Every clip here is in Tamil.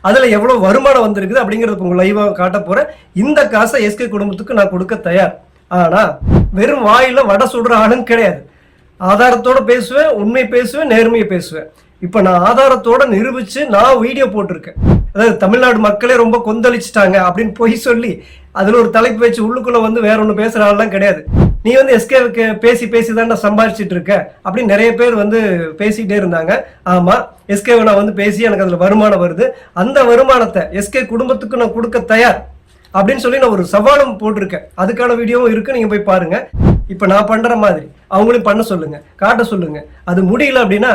அதுல எவ்வளவு வருமானம் வந்திருக்குது அப்படிங்கறது உங்களுக்கு லைவா காட்ட போறேன். இந்த காசை எஸ்கே குடும்பத்துக்கு நான் கொடுக்க தயார். ஆனா வெறும் வாயில வடை சுடுற ஆளும் கிடையாது. ஆதாரத்தோட பேசுவேன், உண்மை பேசுவேன், நேர்மையை பேசுவேன். இப்ப நான் ஆதாரத்தோட நிரூபிச்சு நான் வீடியோ போட்டிருக்கேன். அதாவது தமிழ்நாடு மக்களே ரொம்ப கொந்தளிச்சுட்டாங்க அப்படின்னு பொய் சொல்லி அதுல ஒரு தலைப்பு வச்சு உள்ளுக்குள்ள வந்து வேற ஒண்ணு பேசுற ஆள்லாம் கிடையாது. நீ வந்து எஸ்கேவுக்கு பேசி தான் நான் சம்பாதிச்சிட்டு இருக்க அப்படின்னு நிறைய பேர் வந்து பேசிட்டே இருந்தாங்க. ஆமா, எஸ்கேவை நான் வந்து பேசி எனக்கு அதுல வருமானம் வருது. அந்த வருமானத்தை எஸ்கே குடும்பத்துக்கு நான் கொடுக்க தயார் அப்படின்னு சொல்லி நான் ஒரு சவாலும் போட்டிருக்கேன். அதுக்கான வீடியோவும் இருக்கு, நீங்க போய் பாருங்க. இப்ப நான் பண்ற மாதிரி அவங்களையும் பண்ண சொல்லுங்க, காட்ட சொல்லுங்க. அது முடியல அப்படின்னா,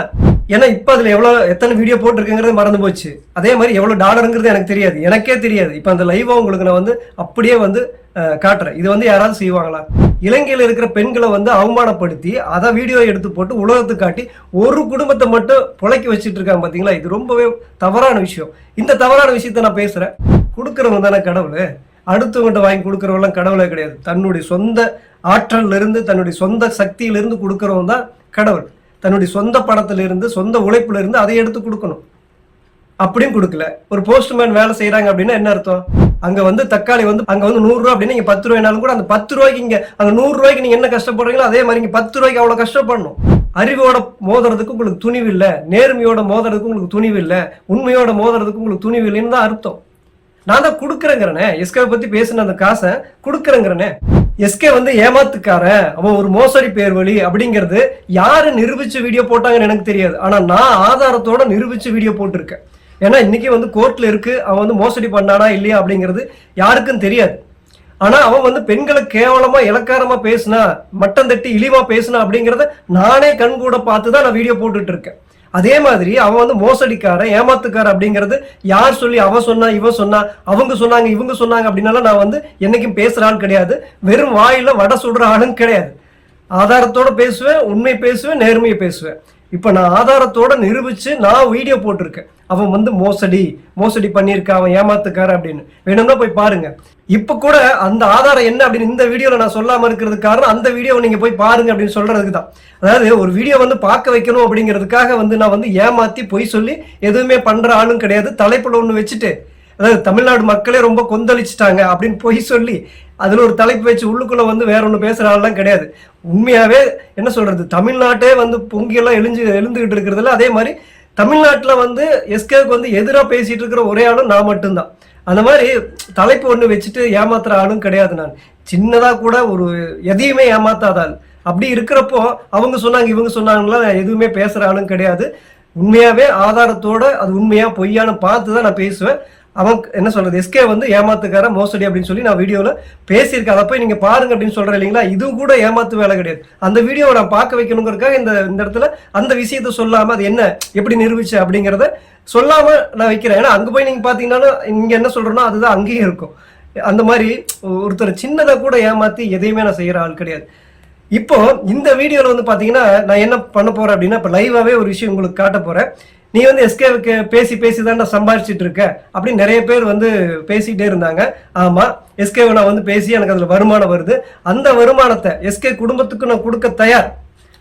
ஏன்னா இப்ப அதுல எத்தனை வீடியோ போட்டிருக்குங்கிறது மறந்து போச்சு. அதே மாதிரி எவ்வளவு டாலருங்கிறது எனக்கு தெரியாது, எனக்கே தெரியாது. இப்ப அந்த லைவா உங்களுக்கு நான் வந்து அப்படியே வந்து காட்டுறேன். இது வந்து யாராவது செய்வாங்களா? இலங்கையில இருக்கிற பெண்களை வந்து அவமானப்படுத்தி அதை வீடியோ எடுத்து போட்டு உலகத்துக்கு காட்டி ஒரு குடும்பத்தை மட்டும் புழைக்க வச்சுட்டு இருக்காங்க. பாத்தீங்களா? இது ரொம்பவே தவறான விஷயம். இந்த தவறான விஷயத்த நான் பேசுறேன். கொடுக்கறவங்க தானே கடவுள். அடுத்தவங்கிட்ட வாங்கி கொடுக்கறவங்களாம் கடவுளே கிடையாது. தன்னுடைய சொந்த ஆற்றல்ல இருந்து, தன்னுடைய சொந்த சக்தியிலிருந்து கொடுக்கறவங்க தான் கடவுள். தன்னுடைய சொந்த பணத்துல இருந்து, சொந்த உழைப்புல இருந்து அதை எடுத்து கொடுக்கணும். அப்படியும் கொடுக்கல. ஒரு போஸ்ட்மேன் வேலை செய்யறாங்க அப்படின்னா என்ன அர்த்தம்? அங்க வந்து தக்காளி வந்து அங்க வந்து 100 ரூபாய் அப்படின்னா இங்க 10 ரூபாய்னாலும் கூட அந்த 10 ரூபாய்க்கு இங்க அங்க 100 ரூபாய்க்கு நீங்க என்ன கஷ்டப்படுறீங்களோ அதே மாதிரி இங்க 10 ரூபாய்க்கு அவ்வளவு கஷ்டப்படணும். அறிவோட மோதுறதுக்கு உங்களுக்கு துணிவு இல்லை, நேர்மையோட மோதுறதுக்கு உங்களுக்கு துணிவு இல்லை, உண்மையோட மோதுறதுக்கு உங்களுக்கு துணிவு இல்லைன்னு தான் அர்த்தம். நான் தான் கொடுக்குறேங்கிறனே, எஸ்கே பத்தி பேசின அந்த காசை கொடுக்குறேங்கிறனே. எஸ்கே வந்து ஏமாத்துக்காரன், அவன் ஒரு மோசடி பேர் வழி அப்படிங்கிறது யாரு நிரூபிச்சு வீடியோ போட்டாங்கன்னு எனக்கு தெரியாது. ஆனா நான் ஆதாரத்தோட நிரூபிச்சு வீடியோ போட்டிருக்கேன். ஏன்னா இன்னைக்கு வந்து கோர்ட்ல இருக்கு, அவன் வந்து மோசடி பண்ணானா இல்லையா அப்படிங்கிறது யாருக்கும் தெரியாது. ஆனா அவன் வந்து பெண்களை கேவலமா இலக்காரமா பேசினா, மட்டம் தட்டி இழிவா பேசினா அப்படிங்கிறத நானே கண் கூட பார்த்துதான் நான் வீடியோ போட்டுட்டு இருக்கேன். அதே மாதிரி அவன் வந்து மோசடிக்காரன், ஏமாத்துக்காரன் அப்படிங்கிறது யார் சொல்லி அவன் சொன்னா, இவன் சொன்னா, அவங்க சொன்னாங்க, இவங்க சொன்னாங்க அப்படின்னாலும் நான் வந்து என்னைக்கும் பேசுற ஆள் கிடையாது. வெறும் வாயில வடை சுடுற ஆளும் கிடையாது. ஆதாரத்தோட பேசுவேன், உண்மை பேசுவேன், நேர்மையை பேசுவேன். இப்ப நான் ஆதாரத்தோட நிரூபிச்சு நான் வீடியோ போட்டிருக்கேன். அவன் வந்து மோசடி பண்ணியிருக்கான், அவன் ஏமாத்துக்கார அப்படின்னு. வேணும்னா போய் பாருங்க. இப்ப கூட அந்த ஆதாரம் என்ன அப்படின்னு இந்த வீடியோல நான் சொல்லாம இருக்கிறதுக்கு காரணம் அந்த வீடியோவை நீங்க போய் பாருங்க அப்படின்னு சொல்றதுக்கு தான். அதாவது ஒரு வீடியோ வந்து பார்க்க வைக்கணும் அப்படிங்கிறதுக்காக வந்து நான் வந்து ஏமாத்தி பொய் சொல்லி எதுவுமே பண்ற ஆளும் கிடையாது. தலைப்புல ஒண்ணு வச்சுட்டு, அதாவது தமிழ்நாடு மக்களே ரொம்ப கொந்தளிச்சுட்டாங்க அப்படின்னு பொய் சொல்லி அதுல ஒரு தலைப்பு வச்சு உள்ளுக்குள்ள வந்து வேற ஒண்ணு பேசுற ஆள்லாம் கிடையாது. உண்மையாவே என்ன சொல்றது, தமிழ்நாட்டே வந்து பொங்கியெல்லாம் எழுந்துகிட்டு இருக்கிறதுல, அதே மாதிரி தமிழ்நாட்டுல வந்து எஸ்கேவுக்கு வந்து எதிராக பேசிட்டு இருக்கிற ஒரே ஆளும் நான் மட்டும்தான். அந்த மாதிரி தலைப்பு ஒண்ணு வச்சுட்டு ஏமாத்துற ஆளும் கிடையாது. நான் சின்னதா கூட ஒரு எதையுமே ஏமாத்தாதாள். அப்படி இருக்கிறப்போ அவங்க சொன்னாங்க, இவங்க சொன்னாங்களா, எதுவுமே பேசுற ஆளும் கிடையாது. உண்மையாவே ஆதாரத்தோட அது உண்மையா பொய்யான்னு பார்த்துதான் நான் பேசுவேன். அவன் என்ன சொல்றது, எஸ்கே வந்து ஏமாத்துக்கார, மோசடி அப்படின்னு சொல்லி நான் வீடியோல பேசியிருக்கேன். அதை போய் நீங்க பாருங்க அப்படின்னு சொல்றேன் இல்லைங்களா? இதுவும் கூட ஏமாத்து வேலை கிடையாது. அந்த வீடியோவை நான் பார்க்க வைக்கணுங்கிறதுக்காக இந்த இடத்துல அந்த விஷயத்த சொல்லாம அது என்ன எப்படி நிரூபிச்சு அப்படிங்கிறத சொல்லாம நான் வைக்கிறேன். ஏன்னா அங்க போய் நீங்க பாத்தீங்கன்னா இங்க என்ன சொல்றேன்னா அதுதான் அங்கேயும் இருக்கும். அந்த மாதிரி ஒருத்தர் சின்னதை கூட ஏமாத்தி எதையுமே நான் செய்யற ஆள் கிடையாது. இப்போ இந்த வீடியோல வந்து பாத்தீங்கன்னா நான் என்ன பண்ண போறேன் அப்படின்னா, இப்ப லைவாவே ஒரு விஷயம் உங்களுக்கு காட்ட போறேன். நீ வந்து எஸ்கேவுக்கு பேசி தான் நான் சம்பாதிச்சிட்டு இருக்க அப்படின்னு நிறைய பேர் வந்து பேசிட்டே இருந்தாங்க. ஆமா, எஸ்கேவை நான் வந்து பேசி எனக்கு அதுல வருமானம் வருது. அந்த வருமானத்தை எஸ்கே குடும்பத்துக்கு நான் கொடுக்க தயார்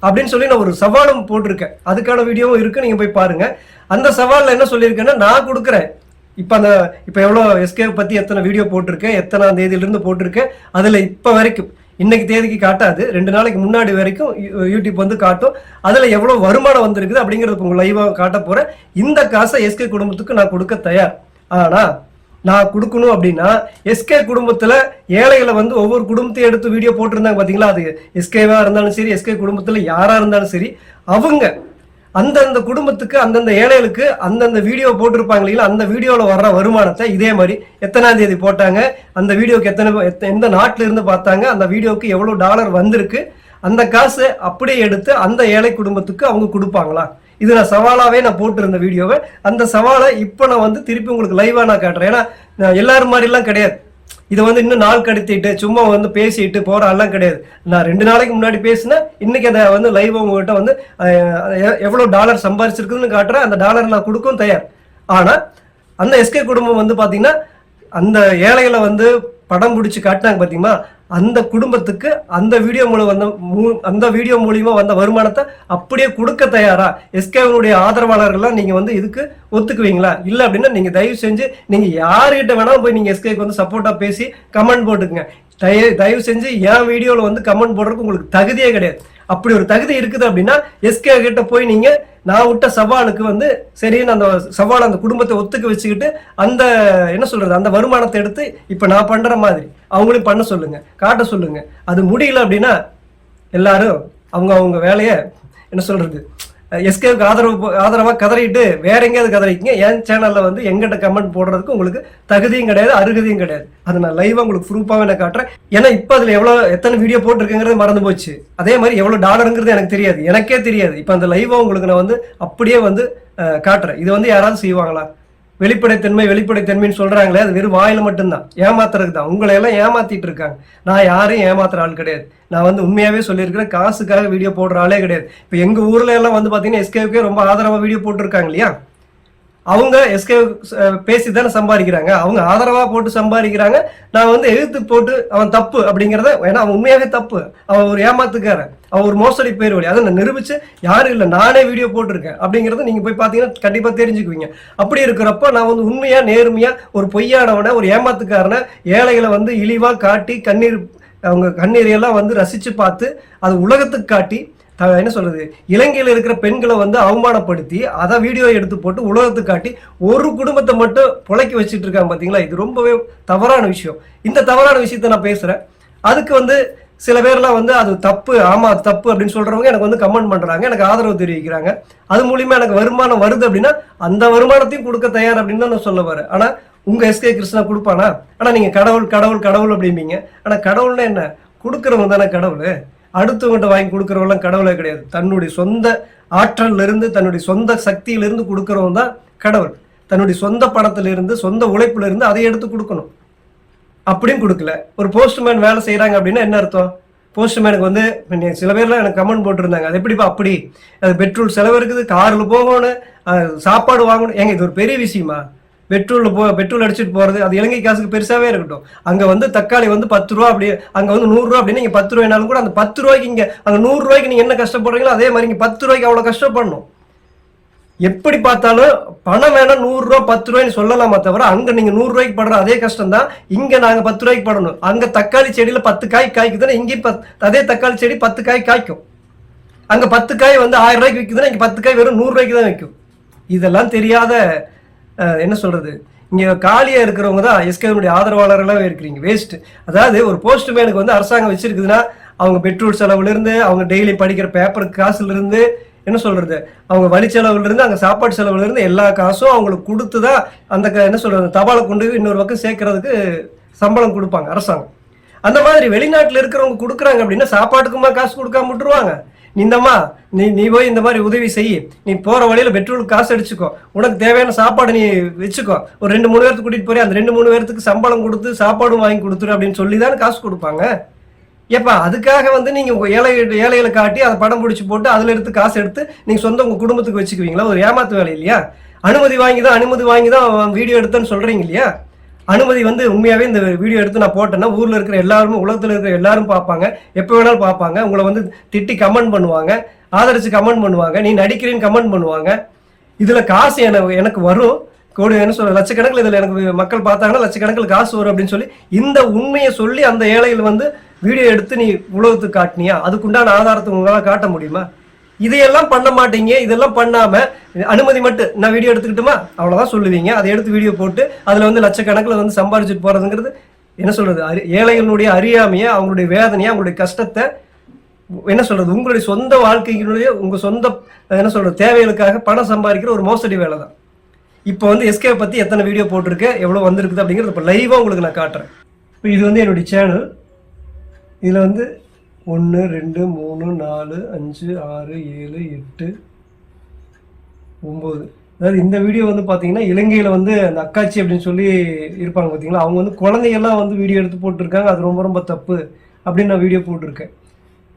அப்படின்னு சொல்லி நான் ஒரு சவாலும் போட்டிருக்கேன். அதுக்கான வீடியோவும் இருக்கு, நீங்க போய் பாருங்க. அந்த சவால்ல என்ன சொல்லியிருக்கேன்னா, நான் கொடுக்குறேன். இப்ப எவ்வளவு எஸ்கே பத்தி எத்தனை வீடியோ போட்டிருக்கேன், எத்தனாம் தேதியிலிருந்து போட்டிருக்கேன், அதுல இப்ப வரைக்கும் இன்னைக்கு தேதிக்கு காட்டாது, 2 நாளைக்கு முன்னாடி வரைக்கும் யூடியூப் வந்து காட்டும். அதுல எவ்வளவு வருமானம் வந்திருக்குது அப்படிங்கறது உங்க லைவா காட்ட போறேன். இந்த காசை எஸ்கே குடும்பத்துக்கு நான் கொடுக்க தயார். ஆனா நான் கொடுக்கணும் அப்படின்னா, எஸ்கே குடும்பத்துல ஏழைகளை வந்து ஒவ்வொரு குடும்பத்தையும் எடுத்து வீடியோ போட்டிருந்தாங்க பாத்தீங்களா? அது எஸ்கேவா இருந்தாலும் சரி, எஸ்கே குடும்பத்துல யாரா இருந்தாலும் சரி, அவங்க அந்தந்த குடும்பத்துக்கு அந்தந்த ஏழைகளுக்கு அந்தந்த வீடியோ போட்டிருப்பாங்க இல்லைங்களா? அந்த வீடியோல வர்ற வருமானத்தை இதே மாதிரி எத்தனாம் தேதி போட்டாங்க, அந்த வீடியோக்கு எந்த நாட்டுல இருந்து பார்த்தாங்க, அந்த வீடியோக்கு எவ்வளவு டாலர் வந்திருக்கு, அந்த காசு அப்படியே எடுத்து அந்த ஏழை குடும்பத்துக்கு அவங்க கொடுப்பாங்களா? இது நான் சவாலாவே நான் போட்டிருந்த வீடியோவை. அந்த சவாலை இப்ப நான் வந்து திருப்பி உங்களுக்கு லைவா நான் காட்டுறேன். ஏன்னா எல்லாரும் மாதிரி எல்லாம் கிடையாது. இதை வந்து இன்னும் நாள் கடத்திட்டு சும்மா வந்து பேசிட்டு போற எல்லாம் கிடையாது. நான் 2 நாளைக்கு முன்னாடி பேசினேன், இன்னைக்கு அதை வந்து லைவ் உங்ககிட்ட வந்து எவ்வளவு டாலர் சம்பாதிச்சிருக்குன்னு காட்டுறேன். அந்த டாலர் நான் கொடுக்கவும் தயார். ஆனா அந்த எஸ்கே குடும்பம் வந்து பாத்தீங்கன்னா அந்த ஏழைகளை வந்து படம் பிடிச்சி காட்டினாங்க பார்த்தீங்களா, அந்த குடும்பத்துக்கு அந்த வீடியோ மூலியமா வந்த வருமானத்தை அப்படியே கொடுக்க தயாரா எஸ்கேனுடைய ஆதரவாளர்கள்லாம் நீங்க வந்து இதுக்கு ஒத்துக்குவீங்களா? இல்ல அப்படின்னா நீங்க தயவு செஞ்சு நீங்க யாருகிட்ட வேணாலும் போய் நீங்க எஸ்கேக்கு வந்து சப்போர்ட்டா பேசி கமெண்ட் போட்டுக்குங்க. தயவு செஞ்சு என் வீடியோல வந்து கமெண்ட் போடுறதுக்கு உங்களுக்கு தகுதியே கிடையாது. அப்படி ஒரு தகுதி இருக்குது அப்படின்னா எஸ்கே கிட்ட போய் நீங்க நான் விட்ட சவாலுக்கு வந்து சரின்னு அந்த சவால் அந்த குடும்பத்தை ஒத்துக்க வச்சுக்கிட்டு அந்த என்ன சொல்றது அந்த வருமானத்தை எடுத்து இப்ப நான் பண்ற மாதிரி அவங்களையும் பண்ண சொல்லுங்க, காட்ட சொல்லுங்க. அது முடியல அப்படின்னா எல்லாரும் அவங்க வேலைய என்ன சொல்றது எஸ்கேவுக்கு ஆதரவா கதறிட்டு வேற எங்கேயாவது கதறிக்கிங்க. என் சேனல்ல வந்து எங்கிட்ட கமெண்ட் போடுறதுக்கு உங்களுக்கு தகுதியும் கிடையாது, அருகதையும் கிடையாது. அது நான் லைவா உங்களுக்கு ப்ரூஃபாவே நான் காட்டுறேன். ஏன்னா இப்ப அதுல எத்தனை வீடியோ போட்டிருக்கேங்கிறது மறந்து போச்சு. அதே மாதிரி எவ்வளவு டாலருங்கிறது எனக்கு தெரியாது, எனக்கே தெரியாது. இப்ப அந்த லைவா உங்களுக்கு நான் வந்து அப்படியே வந்து காட்டுறேன். இது வந்து யாராவது செய்வாங்களா? வெளிப்படைத்தன்மைன்னு சொல்றாங்களே, அது வெறும் வாயில மட்டும்தான், ஏமாத்துறதுக்கு தான். உங்களை எல்லாம் ஏமாத்திட்டு இருக்காங்க. நான் யாரையும் ஏமாத்துற ஆள் கிடையாது. நான் வந்து உண்மையாவே சொல்லியிருக்கிறேன், காசுக்காக வீடியோ போடுற ஆளே கிடையாது. இப்ப எங்க ஊர்ல எல்லாம் வந்து பாத்தீங்கன்னா எஸ்கேவுக்கே ரொம்ப ஆதரவா வீடியோ போட்டுருக்காங்க இல்லையா, அவங்க எஸ்கே பேசி தானே சம்பாதிக்கிறாங்க, அவங்க ஆதரவா போட்டு சம்பாதிக்கிறாங்க. நான் வந்து எதிர்த்து போட்டு அவன் தப்பு அப்படிங்கிறத, ஏன்னா அவன் உண்மையாவே தப்பு, அவன் ஒரு ஏமாத்துக்காரன், அவன் ஒரு மோசடி பேர் வழி, அதை நான் நிரூபிச்சு யாரும் இல்லை நானே வீடியோ போட்டிருக்கேன் அப்படிங்கறத நீங்க போய் பாத்தீங்கன்னா கண்டிப்பா தெரிஞ்சுக்குவீங்க. அப்படி இருக்கிறப்ப நான் வந்து உண்மையா நேர்மையா ஒரு பொய்யானவனை ஒரு ஏமாத்துக்காரனை ஏழைகளை வந்து இழிவா காட்டி அவங்க கண்ணீரையெல்லாம் வந்து ரசிச்சு பார்த்து அது உலகத்துக்கு காட்டி என்ன சொல்றது இலங்கையில் இருக்கிற பெண்களை வந்து அவமானப்படுத்தி அதை வீடியோ எடுத்து போட்டு உலகத்துக்கு காட்டி ஒரு குடும்பத்தை மட்டும் புழைக்க வச்சுட்டு இருக்காங்க பாத்தீங்களா. இது ரொம்பவே தவறான விஷயம். இந்த தவறான விஷயத்த நான் பேசுறேன். அதுக்கு வந்து சில பேர்லாம் வந்து அது தப்பு, ஆமா அது தப்பு அப்படின்னு சொல்றவங்க எனக்கு வந்து கமெண்ட் பண்றாங்க, எனக்கு ஆதரவு தெரிவிக்கிறாங்க. அது மூலியமா எனக்கு வருமானம் வருது அப்படின்னா அந்த வருமானத்தையும் கொடுக்க தயார் அப்படின்னு தான் நான் சொல்ல வரேன். ஆனா உங்க எஸ்கே கிருஷ்ணா கொடுப்பானா? ஆனா நீங்க கடவுள் கடவுள் கடவுள் அப்படிம்பீங்க. ஆனா கடவுள்னா என்ன? கொடுக்கறவங்க தானே கடவுள். அடுத்தவங்கிட்ட வாங்கி கொடுக்கறவெல்லாம் கடவுளே கிடையாது. தன்னுடைய சொந்த ஆற்றல்ல இருந்து தன்னுடைய சொந்த சக்தியிலிருந்து கொடுக்கறவங்க தான் கடவுள். தன்னுடைய சொந்த பணத்திலிருந்து சொந்த உழைப்புல இருந்து அதை எடுத்து கொடுக்கணும். அப்படியும் கொடுக்கல. ஒரு போஸ்ட்மேன் வேலை செய்யறாங்க அப்படின்னா என்ன அர்த்தம்? போஸ்ட்மேனுக்கு வந்து சில பேர்லாம் எனக்கு கமெண்ட் போட்டிருந்தாங்க, அது எப்படிப்பா அப்படி, அது பெட்ரோல் செலவு இருக்குது, கார்ல போகணும், சாப்பாடு வாங்கணும். ஏங்க இது ஒரு பெரிய விஷயமா? பெட்ரோல் அடிச்சுட்டு போறது அது இலங்கை காசுக்கு பெருசாவே இருக்கட்டும். அங்க வந்து தக்காளி வந்து 10 ரூபா, அப்படி அங்க வந்து 100 ரூபா அப்படின்னு, நீங்க 10 ரூபாய்னாலும் கூட அந்த 10 ரூபாய்க்கு இங்க அங்க 100 ரூபாய்க்கு நீங்க என்ன கஷ்டப்படுறீங்களோ அதே மாதிரி இங்க 10 ரூபாய்க்கு அவ்வளவு கஷ்டப்படணும். எப்படி பார்த்தாலும் பணம் வேணா 100 ரூபா 10 ரூபாய்ன்னு சொல்லலாமா தவிர அங்க நீங்க 100 ரூபாய்க்கு படுற அதே கஷ்டம் தான் இங்க நாங்க 10 ரூபாய்க்கு படணும். அங்க தக்காளி செடியில 10 காய் காய்க்குதுன்னா இங்க அதே தக்காளி செடி 10 காய் காய்க்கும். அங்க 10 காய் வந்து 1000 ரூபாய்க்கு விற்குதுன்னா இங்க 10 காய் வெறும் 100 ரூபாய்க்கு தான் விற்கும். இதெல்லாம் தெரியாத என்ன சொல்றது இங்க காலியா இருக்கிறவங்க தான் எஸ்கேனுடைய ஆதரவாளர்களாக இருக்கிறீங்க. வேஸ்ட். அதாவது ஒரு போஸ்ட்மேனுக்கு வந்து அரசாங்கம் வச்சிருக்குதுன்னா அவங்க பெட்ரோல் செலவுல இருந்து, அவங்க டெய்லி படிக்கிற பேப்பருக்கு காசுல இருந்து, என்ன சொல்றது அவங்க வழி செலவுல இருந்து, அங்க சாப்பாடு செலவுல இருந்து எல்லா காசும் அவங்களுக்கு கொடுத்துதான் அந்த என்ன சொல்றது தபாலை கொண்டு இன்னொரு பக்கம் சேர்க்கறதுக்கு சம்பளம் கொடுப்பாங்க அரசாங்கம். அந்த மாதிரி வெளிநாட்டுல இருக்கிறவங்க கொடுக்குறாங்க அப்படின்னா சாப்பாட்டுக்குமா காசு கொடுக்காம விட்டுருவாங்க? இந்தம்மா நீ போய் இந்த மாதிரி உதவி செய்ய, நீ போற வழியில பெட்ரோலுக்கு காசு அடிச்சுக்கோ, உனக்கு தேவையான சாப்பாடு நீ வச்சுக்கோ, ஒரு 2-3 பேர்த்துக்கு கூட்டிட்டு போறேன், அந்த 2-3 பேர்த்துக்கு சம்பளம் கொடுத்து சாப்பாடும் வாங்கி கொடுத்துரு அப்படின்னு சொல்லிதான் காசு கொடுப்பாங்க. ஏப்பா அதுக்காக வந்து நீங்க ஏழைகளை காட்டி அதை படம் பிடிச்சி போட்டு அதுல எடுத்து காசு எடுத்து நீங்க சொந்த உங்க குடும்பத்துக்கு வச்சுக்குவீங்களா? ஒரு ஏமாத்து வேலை இல்லையா? அனுமதி வாங்கி தான் வீடியோ எடுத்தேன்னு சொல்றீங்க இல்லையா? அனுமதி வந்து உண்மையாவே இந்த வீடியோ எடுத்து நான் போட்டேன்னா ஊர்ல இருக்கிற எல்லாருமே, உலகத்துல இருக்கிற எல்லாரும் பார்ப்பாங்க, எப்ப வேணாலும் பார்ப்பாங்க, உங்களை வந்து திட்டி கமெண்ட் பண்ணுவாங்க, ஆதரிச்சு கமெண்ட் பண்ணுவாங்க, நீ நடிக்கிறேன்னு கமெண்ட் பண்ணுவாங்க. இதுல காசு எனக்கு வரும், கோடி என்ன சொல்ற லட்சக்கணக்கில் இதுல எனக்கு மக்கள் பார்த்தாங்கன்னா லட்சக்கணக்கில் காசு வரும் அப்படின்னு சொல்லி இந்த உண்மையை சொல்லி அந்த ஏழைகள் வந்து வீடியோ எடுத்து நீ உலகத்துக்கு காட்டினியா? அதுக்குண்டான ஆதாரத்தை உங்களால காட்ட முடியுமா? இதையெல்லாம் பண்ண மாட்டீங்க. இதெல்லாம் பண்ணாம அனுமதி மட்டும் நான் வீடியோ எடுத்துக்கிட்டுமா அவ்வளவுதான் சொல்லுவீங்க. அதை எடுத்து வீடியோ போட்டு அதுல வந்து லட்சக்கணக்கில் வந்து சம்பாதிச்சுட்டு போறதுங்கிறது என்ன சொல்றது ஏழைகளுடைய அறியாமைய, அவங்களுடைய வேதனையை, அவங்களுடைய கஷ்டத்தை என்ன சொல்றது உங்களுடைய சொந்த வாழ்க்கையினுடைய உங்க சொந்த என்ன சொல்றது தேவைகளுக்காக பணம் சம்பாதிக்கிற ஒரு மோசடி வேலை தான். இப்போ வந்து எஸ்கே பத்தி எத்தனை வீடியோ போட்டிருக்கேன், எவ்வளவு வந்திருக்குது அப்படிங்கிறது இப்போ லைவா உங்களுக்கு நான் காட்டுறேன். இப்போ இது வந்து என்னுடைய சேனல். இதுல வந்து 1 2 3 4 5 6 7 8 9, அதாவது இந்த வீடியோ வந்து பாத்தீங்கன்னா இலங்கையில வந்து அந்த அக்காச்சி அப்படின்னு சொல்லி இருப்பாங்க பாத்தீங்களா, அவங்க வந்து குழந்தைகள்லாம் வந்து வீடியோ எடுத்து போட்டிருக்காங்க. அது ரொம்ப ரொம்ப தப்பு அப்படின்னு நான் வீடியோ போட்டிருக்கேன்.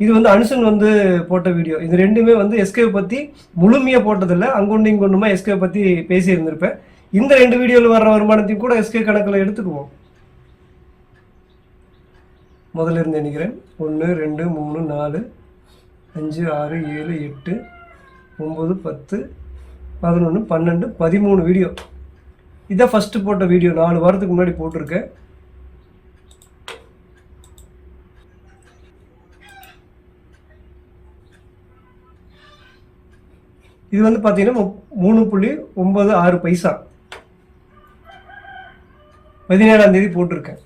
இது வந்து அனுசன் வந்து போட்ட வீடியோ. இது ரெண்டுமே வந்து எஸ்கே பத்தி முழுமையா போட்டதில்லை, அங்கொண்டு இங்கொண்டுமா எஸ்கே பத்தி பேசி இருந்திருப்பேன். இந்த 2 வீடியோவில் வர்ற வருமானத்தையும் கூட எஸ்கே கணக்கில் எடுத்துக்குவோம். முதல்ல இருந்து எண்ணிக்கிறேன். 1 2 3 4 5 6 7 8 9 10 11 12 13 வீடியோ. இதான் ஃபஸ்ட்டு போட்ட வீடியோ, 4 வாரத்துக்கு முன்னாடி போட்டிருக்கேன். இது வந்து பார்த்தீங்கன்னா 3.96 பைசா 17ஆம் தேதி போட்டிருக்கேன்.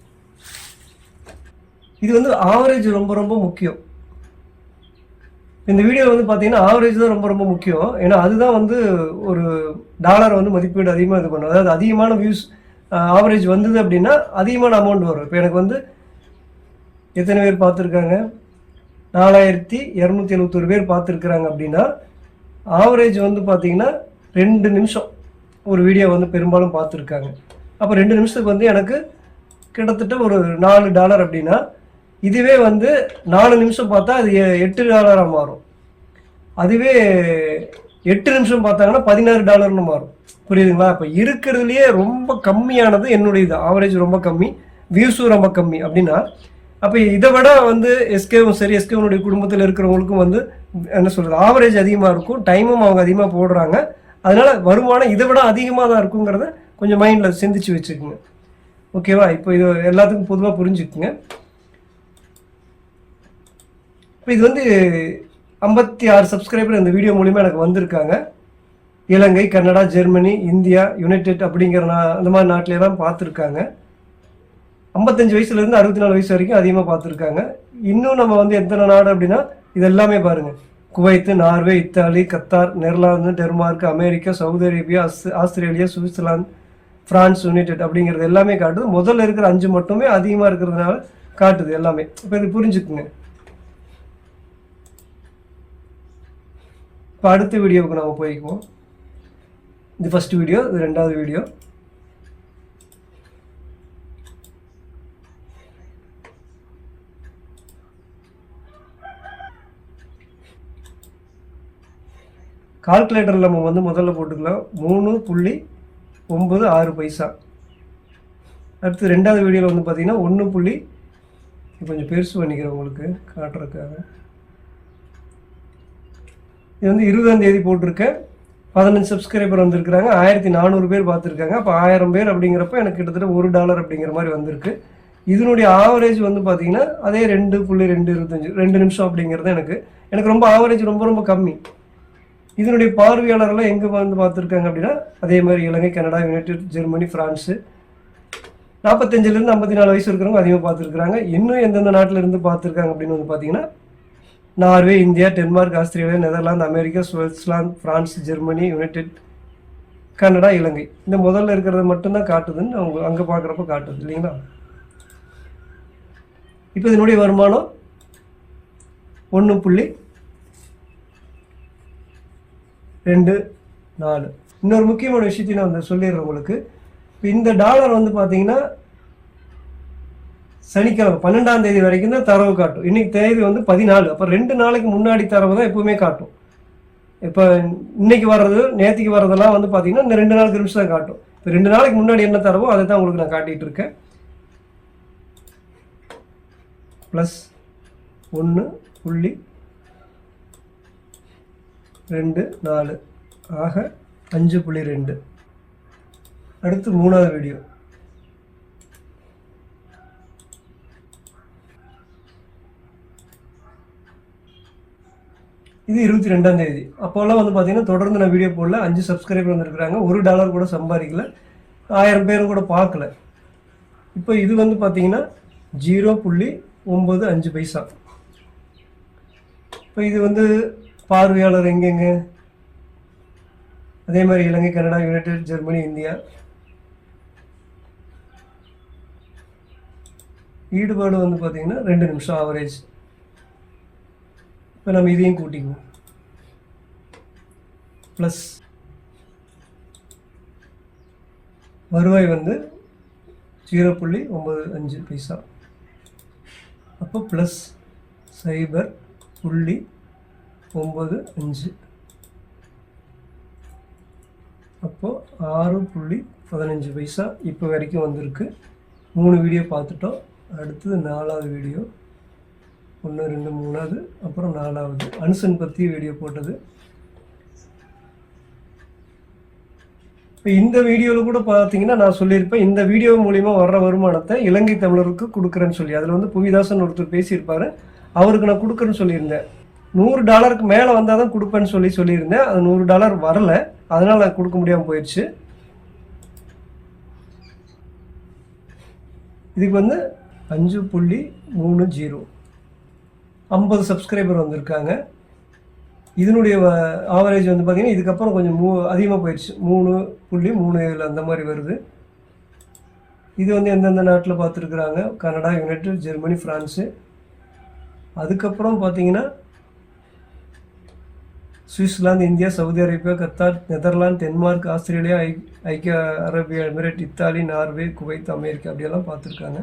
இது வந்து ஆவரேஜ் ரொம்ப ரொம்ப முக்கியம். இந்த வீடியோவில் வந்து பார்த்தீங்கன்னா ஆவரேஜ் தான் ரொம்ப ரொம்ப முக்கியம். ஏன்னா அதுதான் வந்து ஒரு டாலரை வந்து மதிப்பீடு அதிகமாக இது பண்ணும். அதாவது அதிகமான வியூஸ் ஆவரேஜ் வந்தது அப்படின்னா அதிகமான அமௌண்ட் வரும். இப்போ எனக்கு வந்து எத்தனை பேர் பார்த்துருக்காங்க, 4271 பேர் பார்த்துருக்குறாங்க அப்படின்னா ஆவரேஜ் வந்து பார்த்தீங்கன்னா 2 நிமிஷம் ஒரு வீடியோ வந்து பெரும்பாலும் பார்த்துருக்காங்க. அப்போ 2 நிமிஷத்துக்கு வந்து எனக்கு கிட்டத்தட்ட ஒரு $4 அப்படின்னா, இதுவே வந்து 4 நிமிஷம் பார்த்தா அது $8 மாறும். அதுவே 8 நிமிஷம் பார்த்தாங்கன்னா $16 மாறும். புரியுதுங்களா? இப்போ இருக்கிறதுலையே ரொம்ப கம்மியானது என்னுடைய ஆவரேஜ் ரொம்ப கம்மி, வியூஸும் ரொம்ப கம்மி அப்படின்னா, அப்போ இதை விட வந்து எஸ்கேவும் சரி, எஸ்கேவனுடைய குடும்பத்தில் இருக்கிறவங்களுக்கும் வந்து என்ன சொல்கிறது, ஆவரேஜ் அதிகமாக இருக்கும், டைமும் அவங்க அதிகமாக போடுறாங்க. அதனால் வருமானம் இதை விட அதிகமாக தான் இருக்குங்கிறத கொஞ்சம் மைண்டில் சிந்திச்சு வச்சுக்கோங்க. ஓகேவா? இப்போ இது எல்லாத்துக்கும் பொதுவாக புரிஞ்சுக்குங்க. இப்போ இது வந்து 56 சப்ஸ்கிரைபர் இந்த வீடியோ மூலிமா எனக்கு வந்திருக்காங்க. இலங்கை, கனடா, ஜெர்மனி, இந்தியா, யுனைடெட் அப்படிங்கிற அந்த மாதிரி நாட்டிலெல்லாம் பார்த்துருக்காங்க. 55 வயசுலேருந்து 64 வயசு வரைக்கும் அதிகமாக பார்த்துருக்காங்க. இன்னும் நம்ம வந்து எத்தனை நாடு அப்படின்னா இது எல்லாமே பாருங்கள்: Kuwait, Norway, Italy, Qatar, Netherlands, Denmark, America, Saudi Arabia, Australia, Switzerland, France, United அப்படிங்கிறது எல்லாமே காட்டுது. முதல்ல இருக்கிற 5 மட்டுமே அதிகமாக இருக்கிறதுனால காட்டுது எல்லாமே. இப்போ இது புரிஞ்சுக்குங்க. இப்போ அடுத்த வீடியோவுக்கு நம்ம போய்க்குவோம். இது ஃபஸ்ட்டு வீடியோ, இது 2வது வீடியோ. கால்குலேட்டரில் நம்ம வந்து முதல்ல போட்டுக்கலாம் 3.96 பைசா. அடுத்து 2வது வீடியோவில் வந்து பார்த்தீங்கன்னா 1. கொஞ்சம் பெருசு பண்ணிக்கிறேன் உங்களுக்கு காட்டுறதுக்காக. இது வந்து 20ஆம் தேதி போட்டிருக்கேன். 15 சப்ஸ்கிரைபர் வந்திருக்கிறாங்க. 1400 பேர் பார்த்துருக்காங்க. அப்போ 1000 பேர் அப்படிங்கிறப்ப எனக்கு கிட்டத்தட்ட $1 அப்படிங்கிற மாதிரி வந்திருக்கு. இதனுடைய ஆவரேஜ் வந்து பார்த்தீங்கன்னா அதே 2.225 2 நிமிஷம் அப்படிங்கிறது எனக்கு ரொம்ப ஆவரேஜ் ரொம்ப ரொம்ப கம்மி. இதனுடைய பார்வையாளர்கள் எங்கே வந்து பார்த்துருக்காங்க அப்படின்னா அதே மாதிரி இலங்கை, கனடா, யுனைடெட், ஜெர்மனி, ஃப்ரான்ஸு, 45லேருந்து 54 வயசு இருக்கிறவங்க அதிகமாக பார்த்துருக்குறாங்க. இன்னும் எந்தெந்த நாட்டில் இருந்து பார்த்துருக்காங்க அப்படின்னு வந்து பார்த்தீங்கன்னா Norway, India, Denmark, Australia, Netherlands, America, Switzerland, France, Germany, United, Canada, Ilangai. இந்த முதல்ல இருக்கிறத மட்டும்தான் காட்டுதுன்னு அவங்க அங்கே பார்க்குறப்ப காட்டுது இல்லைங்களா? இப்போ இதனுடைய வருமானம் 1.24. இன்னொரு முக்கியமான விஷயத்தையும் நான் வந்து சொல்லிடுறேன் உங்களுக்கு. இப்போ இந்த டாலர் வந்து பார்த்தீங்கன்னா சனிக்கிழமை 12ஆம் தேதி வரைக்கும் தான் தரவு காட்டும். இன்னைக்கு தேதி வந்து 14. அப்போ 2 நாளைக்கு முன்னாடி தரவு தான் எப்பவுமே காட்டும். இப்போ இன்னைக்கு வர்றது, நேற்றுக்கு வர்றதெல்லாம் வந்து பார்த்தீங்கன்னா இந்த 2 நாளுக்கு நிமிஷம் தான் காட்டும். இப்போ 2 நாளைக்கு முன்னாடி என்ன தரவோ அதை தான் உங்களுக்கு நான் காட்டிகிட்டு இருக்கேன். +1.24 ஆக 5.2. அடுத்து 3வது வீடியோ. இது 22ஆம் தேதி. அப்போல்லாம் வந்து பார்த்தீங்கன்னா தொடர்ந்து நான் வீடியோ போடல. 5 சப்ஸ்கிரைபர் வந்துருக்குறாங்க. $1 கூட சம்பாதிக்கல, 1000 பேரும் கூட பார்க்கல. இப்போ இது வந்து பார்த்தீங்கன்னா 0.95 பைசா. இப்போ இது வந்து பார்வையாளர் எங்கெங்க அதே மாதிரி இலங்கை, கனடா, யுனைடெட், ஜெர்மனி, இந்தியா. ஈடுபாடு வந்து பார்த்தீங்கன்னா 2 நிமிஷம் ஆவரேஜ். இப்போ நம்ம இதையும் கூட்டிக்குவோம். ப்ளஸ் வருவாய் வந்து 0.95 பைசா. அப்போ ப்ளஸ் 0.95. அப்போது 6.15 பைசா இப்போ வரைக்கும் வந்திருக்கு. 3 வீடியோ பார்த்துட்டோம். அடுத்தது 4வது வீடியோ. 1 2 3வது, அப்புறம் 4வது அனுசன் பற்றி வீடியோ போட்டது. இப்போ இந்த வீடியோவில் கூட பார்த்தீங்கன்னா நான் சொல்லியிருப்பேன், இந்த வீடியோ மூலிமா வர்ற வருமானத்தை இலங்கை தமிழருக்கு கொடுக்குறேன்னு சொல்லி. அதில் வந்து புவிதாசன் ஒருத்தர் பேசியிருப்பார், அவருக்கு நான் கொடுக்குறேன்னு சொல்லியிருந்தேன். $100 மேலே வந்தால் தான் கொடுப்பேன்னு சொல்லியிருந்தேன். அது $100 வரலை, அதனால் நான் கொடுக்க முடியாமல் போயிடுச்சு. இதுக்கு வந்து 5.30 50 சப்ஸ்கிரைபர் வந்திருக்காங்க. இதனுடைய ஆவரேஜ் வந்து பார்த்திங்கன்னா இதுக்கப்புறம் கொஞ்சம் அதிகமாக போயிடுச்சு, 3.37 அந்த மாதிரி வருது. இது வந்து எந்தெந்த நாட்டில் பார்த்துருக்குறாங்க, கனடா, யுனைடெட், ஜெர்மனி, ஃப்ரான்ஸு. அதுக்கப்புறம் பார்த்திங்கன்னா Switzerland, India, Saudi Arabia, Qatar, Netherlands, Denmark, Australia, ஐக்கிய அரேபிய Emirate, Italy, Norway, Kuwait, America அப்படியெல்லாம் பார்த்துருக்காங்க.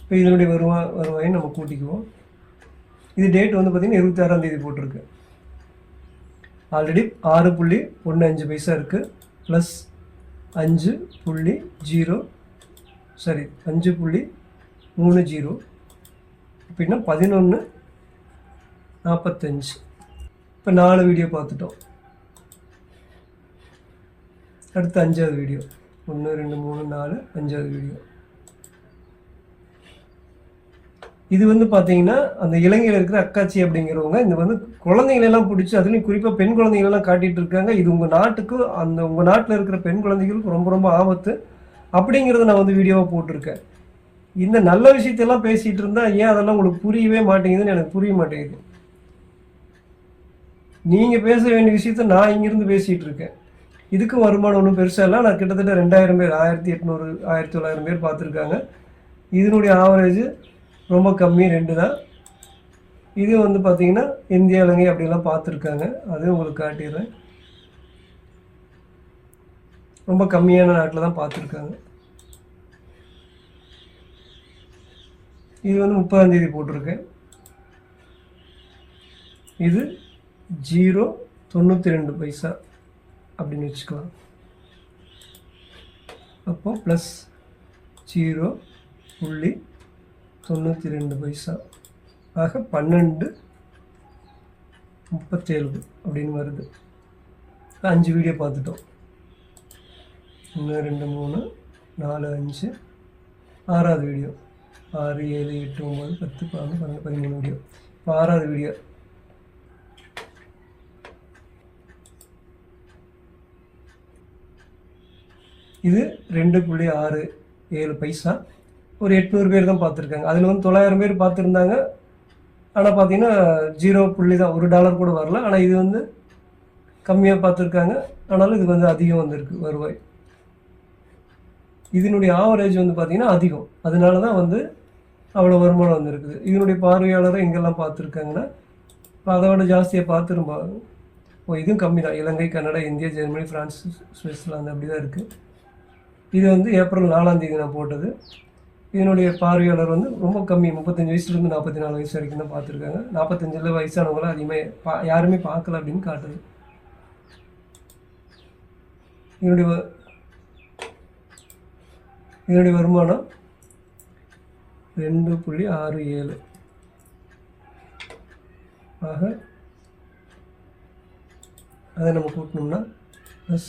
இப்போ இதனுடைய வருவாயை நம்ம கூட்டிக்குவோம். இது டேட் வந்து பார்த்திங்கன்னா 26ஆம் தேதி போட்டிருக்கு. ஆல்ரெடி 6.15 பைசா இருக்குது, ப்ளஸ் 5.30 அப்படின்னா 11.45. இப்போ 4 வீடியோ பார்த்துட்டோம். அடுத்து 5வது வீடியோ, 1 2 3 4 5வது வீடியோ. இது வந்து பார்த்தீங்கன்னா அந்த இலங்கையில் இருக்கிற அக்காச்சி அப்படிங்கிறவங்க இந்த வந்து குழந்தைங்களெல்லாம் பிடிச்சி, அதுலேயும் குறிப்பாக பெண் குழந்தைங்களெல்லாம் காட்டிகிட்டு இருக்காங்க. இது உங்கள் நாட்டுக்கு, உங்கள் நாட்டில் இருக்கிற பெண் குழந்தைகளுக்கு ரொம்ப ரொம்ப ஆபத்து அப்படிங்கிறத நான் வந்து வீடியோவாக போட்டிருக்கேன். இந்த நல்ல விஷயத்தெல்லாம் பேசிகிட்டு இருந்தால் ஏன் அதெல்லாம் உங்களுக்கு புரியவே மாட்டேங்குதுன்னு எனக்கு புரிய மாட்டேங்குது. நீங்கள் பேச வேண்டிய விஷயத்த நான் இங்கேருந்து பேசிகிட்டு இருக்கேன். இதுக்கும் வருமானம் ஒன்றும் பெருசாக இல்லை. நான் கிட்டத்தட்ட 2000 பேர், 1800 1900 பேர் பார்த்துருக்காங்க. இதனுடைய ஆவரேஜ் ரொம்ப கம்மி, 2 தான். இது வந்து பார்த்திங்கன்னா இந்தியா, இலங்கை அப்படிலாம் பார்த்துருக்காங்க. அது உங்களுக்கு காட்டிடுறேன். ரொம்ப கம்மியான நாட்டில் தான் பார்த்துருக்காங்க. இது வந்து 30ஆம் தேதி போட்டிருக்கேன். இது 0.92 பைசா அப்படின்னு வச்சுக்கலாம். அப்போ ப்ளஸ் 0.92 பைசா ஆக 12.37 அப்படின்னு வருது. 5 வீடியோ பார்த்துட்டோம். 1 2 3 4 5 6வது வீடியோ, 6 7 8 9 10 11 12 13 வீடியோ. இப்போ 6வது வீடியோ. இது 2.67 பைசா. ஒரு 800 பேர் தான் பார்த்துருக்காங்க. அதில் வந்து 900 பேர் பார்த்துருந்தாங்க. ஆனால் பார்த்தீங்கன்னா 0 புள்ளி தான், $1 கூட வரல. ஆனால் இது வந்து கம்மியாக பார்த்துருக்காங்க, ஆனாலும் இது வந்து அதிகம் வந்திருக்கு வருவாய். இதனுடைய ஆவரேஜ் வந்து பார்த்திங்கன்னா அதிகம், அதனால தான் வந்து அவ்வளோ வருமானம் வந்திருக்குது. இதனுடைய பார்வையாளரை எங்கெல்லாம் பார்த்துருக்காங்கன்னா இப்போ அதை விட ஜாஸ்தியாக பார்த்துருப்பாங்க. இதுவும் கம்மி தான். Ilangai, Canada, India, Germany, France, Switzerland அப்படி தான் இருக்குது. இது வந்து ஏப்ரல் 4ஆம் தேதி நான் போட்டது. இதனுடைய பார்வையாளர் வந்து ரொம்ப கம்மி, 35 வயசுலேருந்து 44 வயசு வரைக்கும் தான் பார்த்துருக்காங்க. 45 வயசானவங்களாம் அதிகமாக யாருமே பார்க்கல அப்படின்னு காட்டுது. இதனுடைய வருமானம் 2.67 ஆக அதை நம்ம கூட்டினோம்னா ப்ளஸ்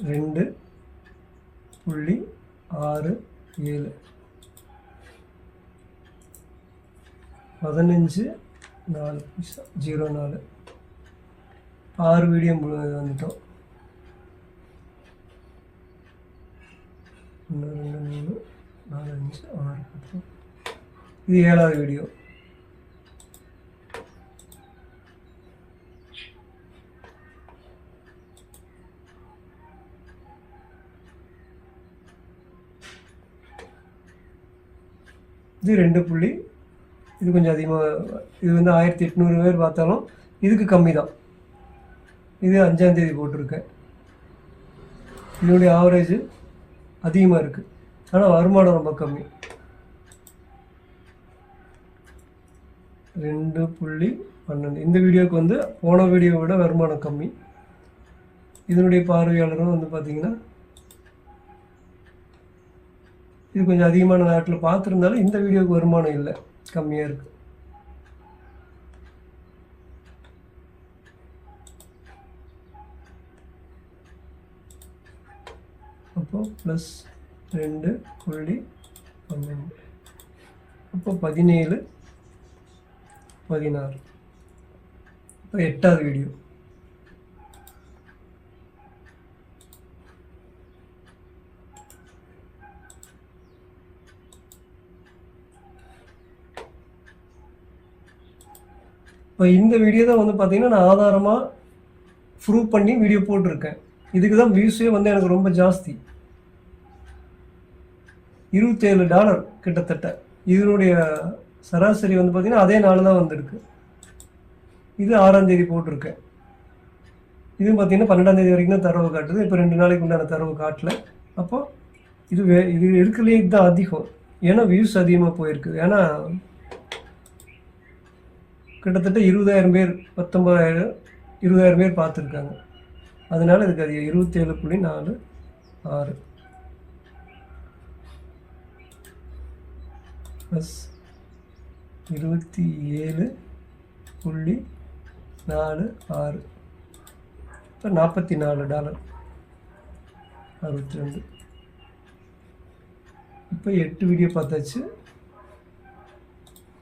2.67 15.04 6 வீடியோ வந்துட்டோம். 1 2 3 4 5 6 10. இது 7வது வீடியோ. இது 2. இது கொஞ்சம் அதிகமாக, இது வந்து 1800 பேர் பார்த்தாலும் இதுக்கு கம்மி தான். இது 5ஆம் தேதி போட்டிருக்கேன். இதனுடைய ஆவரேஜ் அதிகமாக இருக்குது, ஆனால் வருமானம் ரொம்ப கம்மி. 2.12. இந்த வீடியோவுக்கு வந்து போன வீடியோவை விட வருமானம் கம்மி. இதனுடைய பார்வையாளரும் வந்து பார்த்திங்கன்னா இது கொஞ்சம் அதிகமான நாட்டில் பார்த்துருந்தாலும் இந்த வீடியோவுக்கு வருமானம் இல்லை, கம்மியாக இருக்குது. அப்போது +2.12 அப்போ 17 16 இப்போ 8வது வீடியோ. இப்போ இந்த வீடியோ தான் வந்து பார்த்தீங்கன்னா நான் ஆதாரமாக ப்ரூவ் பண்ணி வீடியோ போட்டிருக்கேன். இதுக்கு தான் வியூஸே வந்து எனக்கு ரொம்ப ஜாஸ்தி, $27 கிட்டத்தட்ட. இதனுடைய சராசரி வந்து பார்த்திங்கன்னா அதே நாள் தான் வந்திருக்கு. இது 6ஆம் தேதி போட்டிருக்கேன். இது பார்த்திங்கன்னா 12ஆம் தேதி வரைக்கும் தான் தரவு காட்டுது. இப்போ 2 நாளைக்கு உண்டான தரவு காட்டல. அப்போ இது இருக்கிறதுலே இதுதான் அதிகம், ஏன்னா வியூஸ் அதிகமாக போயிருக்குது. ஏன்னா கிட்டத்தட்ட 20,000 பேர் 20,000 பேர் பார்த்துருக்காங்க. அதனால இதுக்கு அதிகம் 27.46 ப்ளஸ் 27.46 இப்போ $44 62. இப்போ 8 வீடியோ பார்த்தாச்சு,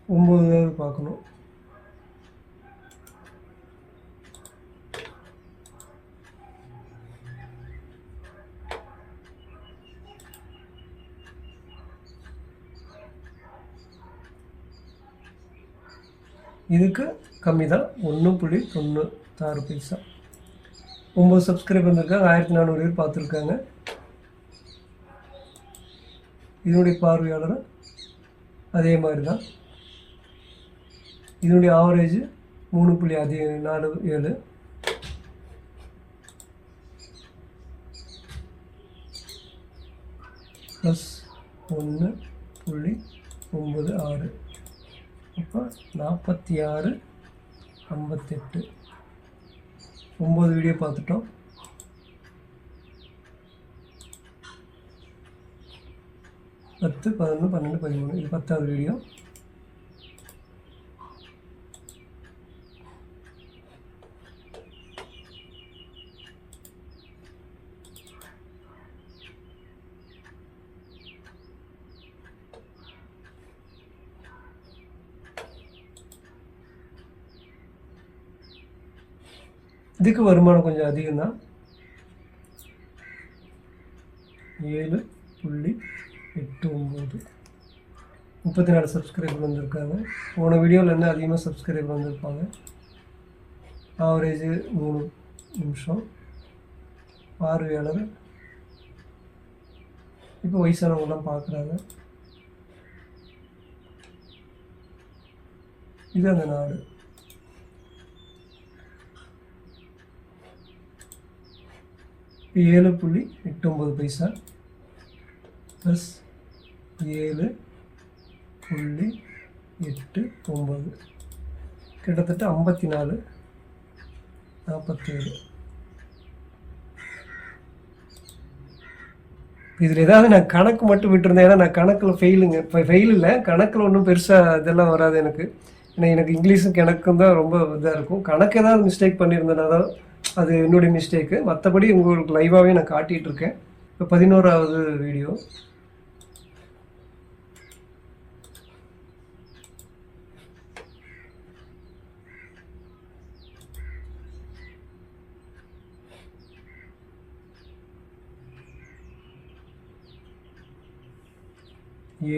9வது பார்க்கணும். இதுக்கு கம்மி தான், 1.96 பைசா. 9 சப்ஸ்கிரைப் வந்திருக்காங்க, 1400 பேர் பார்த்துருக்காங்க. இதனுடைய பார்வையாளர் அதே மாதிரி தான். இதனுடைய ஆவரேஜ் 3.47 ப்ளஸ் 1.96 அப்போ 46.58. 9 வீடியோ பார்த்துட்டோம். பத்து 11 12 13 இது 10வது வீடியோ. இதுக்கு வருமானம் கொஞ்சம் அதிகம்தான், 7.89. 34 சப்ஸ்கிரைபர் வந்திருக்காங்க. போன வீடியோவில் என்ன அதிகமாக சப்ஸ்கிரைபர் வந்திருப்பாங்க. ஆவரேஜ் 3 நிமிஷம். பார்வையாளர் இப்போ வயசானவங்களாம் பார்க்குறாங்க. இது அந்த நாடு. இப்போ 7.89 பைசா ப்ளஸ் 7.89 கிட்டத்தட்ட 54.47. இதில் ஏதாவது நான் கணக்கு மட்டும் விட்டுருந்தேன், ஏன்னா நான் கணக்கில் ஃபெயில் இல்லை, கணக்கில் ஒன்றும் பெருசாக இதெல்லாம் வராது எனக்கு. ஏன்னா எனக்கு இங்கிலீஷும் கணக்கும் தான் ரொம்ப இதாக இருக்கும். கணக்கு ஏதாவது மிஸ்டேக் பண்ணியிருந்தேன்னா தான் அது என்னுடைய மிஸ்டேக்கு. மற்றபடி உங்களுக்கு லைவாகவே நான் காட்டிகிட்ருக்கேன். இப்போ 11வது வீடியோ.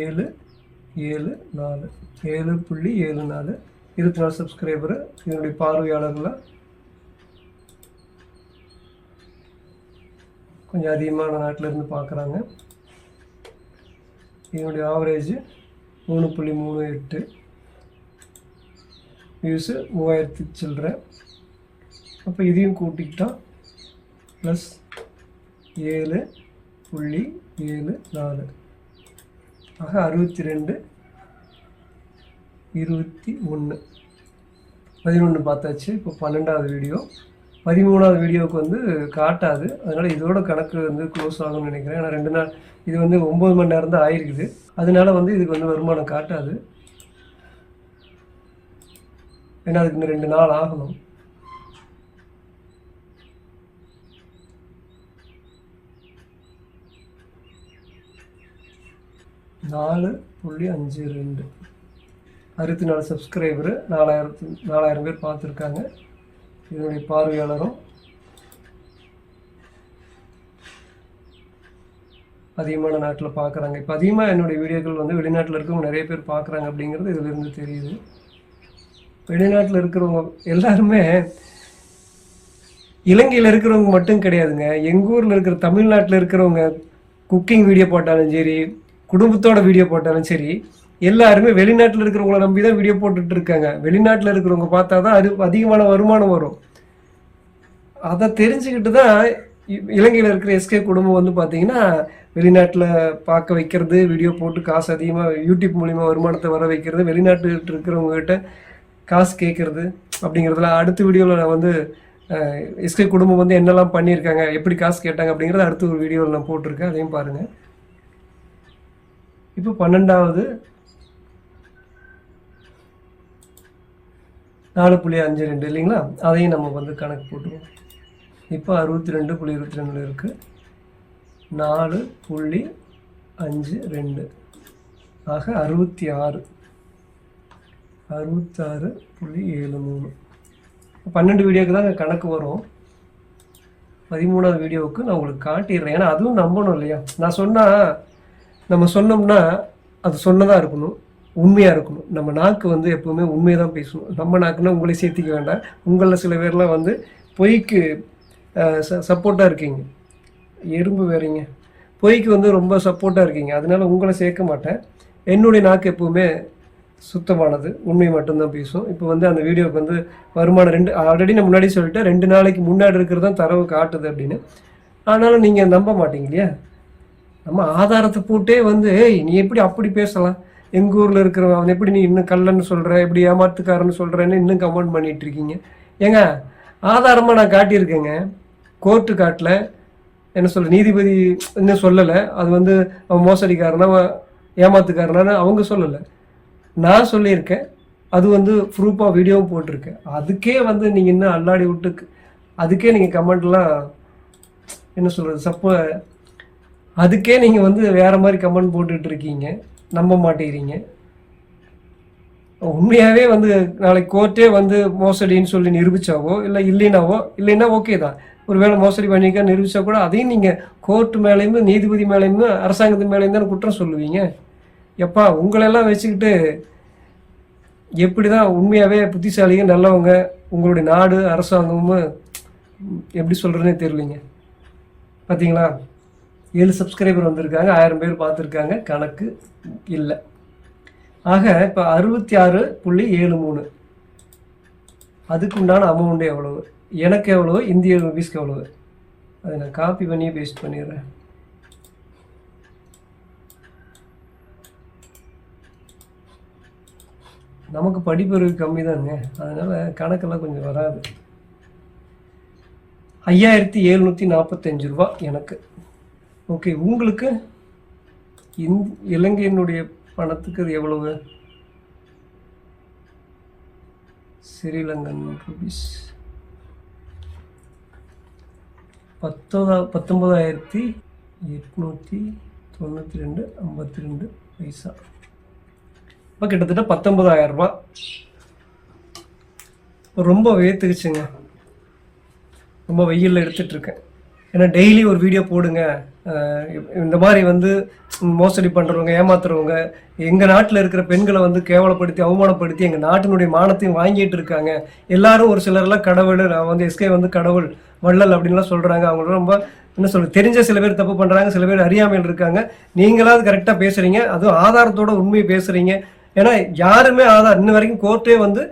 ஏழு 7.74 24 சப்ஸ்கிரைபரு. இதனுடைய பார்வையாளர்கள் கொஞ்சம் அதிகமான நாட்டில் இருந்து பார்க்குறாங்க. இதனுடைய ஆவரேஜ் 3.38 வியூஸு 3000 சில்லற. அப்போ இதையும் கூட்டிக்கிட்டா ப்ளஸ் 7.74 ஆக 62 21 11 பார்த்தாச்சு. இப்போ 12வது வீடியோ. 13வது வீடியோவுக்கு வந்து காட்டாது. அதனால் இதோட கணக்கு வந்து க்ளோஸ் ஆகும்னு நினைக்கிறேன். ஏன்னா 2 நாள் இது வந்து 9 மணி நேரம் தான் ஆயிருக்குது. அதனால வந்து இதுக்கு வந்து வருமானம் காட்டாது. ஏன்னா அதுக்கு இன்னும் 2 நாள் ஆகணும். $4.52 64 சப்ஸ்கிரைபரு, 4000 பேர் பார்த்துருக்காங்க. இதனுடைய பார்வையாளரும் அதிகமான நாட்டில் பார்க்குறாங்க. இப்போ அதிகமாக என்னுடைய வீடியோக்கள் வந்து வெளிநாட்டில் இருக்கவங்க நிறைய பேர் பார்க்குறாங்க அப்படிங்கிறது இதிலிருந்து தெரியுது. வெளிநாட்டில் இருக்கிறவங்க எல்லாருமே இலங்கையில் இருக்கிறவங்க மட்டும் கிடையாதுங்க. எங்கள் ஊரில் இருக்கிற தமிழ்நாட்டில் இருக்கிறவங்க குக்கிங் வீடியோ போட்டாலும் சரி, குடும்பத்தோட வீடியோ போட்டாலும் சரி, எல்லாருமே வெளிநாட்டில் இருக்கிறவங்கள நம்பி தான் வீடியோ போட்டுட்டு இருக்காங்க. வெளிநாட்டில் இருக்கிறவங்க பார்த்தா தான் அது அதிகமான வருமானம் வரும். அதை தெரிஞ்சுக்கிட்டு தான் இலங்கையில் இருக்கிற எஸ்கே குடும்பம் வந்து பார்த்தீங்கன்னா வெளிநாட்டில் பார்க்க வைக்கிறது, வீடியோ போட்டு காசு அதிகமாக யூடியூப் மூலிமா வருமானத்தை வர வைக்கிறது, வெளிநாட்டில் இருக்கிறவங்ககிட்ட காசு கேட்குறது அப்படிங்கிறதுல அடுத்த வீடியோவில் நான் வந்து எஸ்கே குடும்பம் வந்து என்னெல்லாம் பண்ணியிருக்காங்க, எப்படி காசு கேட்டாங்க அப்படிங்கிறத அடுத்த ஒரு வீடியோவில் நான் போட்டிருக்கேன். அதையும் பாருங்கள். இப்போ 12வது 4.52 இல்லைங்களா? அதையும் நம்ம வந்து கணக்கு போட்டுருவோம். இப்போ 62.22 இருக்குது. 4.52 ஆக 66.73. 12 வீடியோக்கு தான் கணக்கு வரும். 13வது வீடியோவுக்கு நான் உங்களுக்கு காட்டிடுறேன். ஏன்னா அதுவும் நம்பணும் இல்லையா? நம்ம சொன்னோம்னா அது சொன்னதாக இருக்கணும், உண்மையாக இருக்கணும். நம்ம நாக்கு வந்து எப்போவுமே உண்மையை தான் பேசணும். நம்ம நாக்குன்னா உங்களை சேர்த்திக்க வேண்டாம். உங்களில் சில பேர்லாம் வந்து பொய்க்கு சப்போர்ட்டாக இருக்கீங்க. எறும்பு வேறீங்க, பொய்க்கு வந்து ரொம்ப சப்போர்ட்டாக இருக்கீங்க. அதனால உங்களை சேர்க்க மாட்டேன். என்னுடைய நாக்கு எப்போவுமே சுத்தமானது, உண்மை மட்டும்தான் பேசும். இப்போ வந்து அந்த வீடியோவுக்கு வந்து வருமானம் ஆல்ரெடி நான் முன்னாடி சொல்லிட்டேன், 2 நாளைக்கு முன்னாடி இருக்கிறது தான் தரவு காட்டுது அப்படின்னு. ஆனாலும் நீங்கள் நம்ப மாட்டீங்க இல்லையா? நம்ம ஆதாரத்தை போட்டே வந்து நீ எப்படி அப்படி பேசலாம், எங்கள் ஊரில் இருக்கிறவன் எப்படி நீ இன்னும் கல்லன்னு சொல்கிற, எப்படி ஏமாத்துக்காரன்னு சொல்கிறேன்னு இன்னும் கமெண்ட் பண்ணிகிட்டு இருக்கீங்க. ஏங்க ஆதாரமாக நான் காட்டியிருக்கேங்க. கோர்ட்டு காட்டல, என்ன சொல்ல, நீதிபதி இன்னும் சொல்லலை. அது வந்து அவன் மோசடிக்காரனா ஏமாத்துக்காரனான்னு அவங்க சொல்லலை, நான் சொல்லியிருக்கேன். அது வந்து ப்ரூஃபாக வீடியோவும் போட்டிருக்கேன். அதுக்கே வந்து நீங்கள் இன்னும் அல்லாடி விட்டுக்கு அதுக்கே நீங்கள் கமெண்ட்லாம் என்ன சொல்கிறது அதுக்கே நீங்கள் வந்து வேறு மாதிரி கமெண்ட் போட்டுட்டு இருக்கீங்க, நம்ப மாட்டேங்கிறீங்க. உண்மையாகவே வந்து நாளைக்கு கோர்ட்டே வந்து மோசடின்னு சொல்லி நிரூபித்தாவோ இல்லைன்னா ஓகே தான். ஒருவேளை மோசடி பண்ணிக்க நிரூபித்தா கூட அதையும் நீங்கள் கோர்ட்டு மேலேயுமே நீதிபதி மேலேயுமே அரசாங்கத்து மேலேயும் தானே குற்றம் சொல்லுவீங்க. எப்பா உங்களெல்லாம் வச்சுக்கிட்டு எப்படி தான் உண்மையாகவே புத்திசாலிங்க நல்லவங்க உங்களுடைய நாடு அரசாங்கமும் எப்படி சொல்கிறதுனே தெரியலிங்க. பார்த்தீங்களா, 7 சப்ஸ்கிரைபர் வந்திருக்காங்க, 1000 பேர் பார்த்துருக்காங்க, கணக்கு இல்லை. ஆக இப்போ 66.73 அதுக்கு உண்டான அமௌண்ட் எவ்வளவு, எனக்கு எவ்வளவு, இந்திய ரூபீஸ்க்கு எவ்வளவு, அதை நான் காப்பி பண்ணி பேஸ்ட் பண்ணிடுறேன். நமக்கு படிப்பறிவு கம்மி தாங்க, அதனால் கணக்கெல்லாம் கொஞ்சம் வராது. 5745 ரூபா எனக்கு. ஓகே, உங்களுக்கு இலங்கையினுடைய பணத்துக்கு அது எவ்வளவு? ஸ்ரீலங்கன் ரூபீஸ் 19,892.52 பைசா. இப்போ கிட்டத்தட்ட 19,000 ரூபா. ரொம்ப வேத்துக்குச்சுங்க, ரொம்ப வெயிலில் எடுத்துகிட்ருக்கேன். ஏன்னா டெய்லி ஒரு வீடியோ போடுங்க, இந்த மாதிரி வந்து மோசடி பண்ணுறவங்க ஏமாத்துறவங்க எங்கள் நாட்டில் இருக்கிற பெண்களை வந்து கேவலப்படுத்தி அவமானப்படுத்தி எங்கள் நாட்டினுடைய மானத்தையும் வாங்கிட்டு இருக்காங்க. எல்லாரும் ஒரு சிலர்லாம் கடவுள், நான் வந்து எஸ்கே வந்து கடவுள் வள்ளல் அப்படின்லாம் சொல்கிறாங்க. அவங்க ரொம்ப என்ன தெரிஞ்ச சில பேர் தப்பு பண்ணுறாங்க, சில பேர் அறியாமையில் இருக்காங்க. நீங்களாவது கரெக்டாக பேசுகிறீங்க, அதுவும் ஆதாரத்தோட உண்மையை பேசுகிறீங்க. ஏன்னா யாருமே ஆதாரம் இன்ன வரைக்கும் கோர்ட்டே வந்து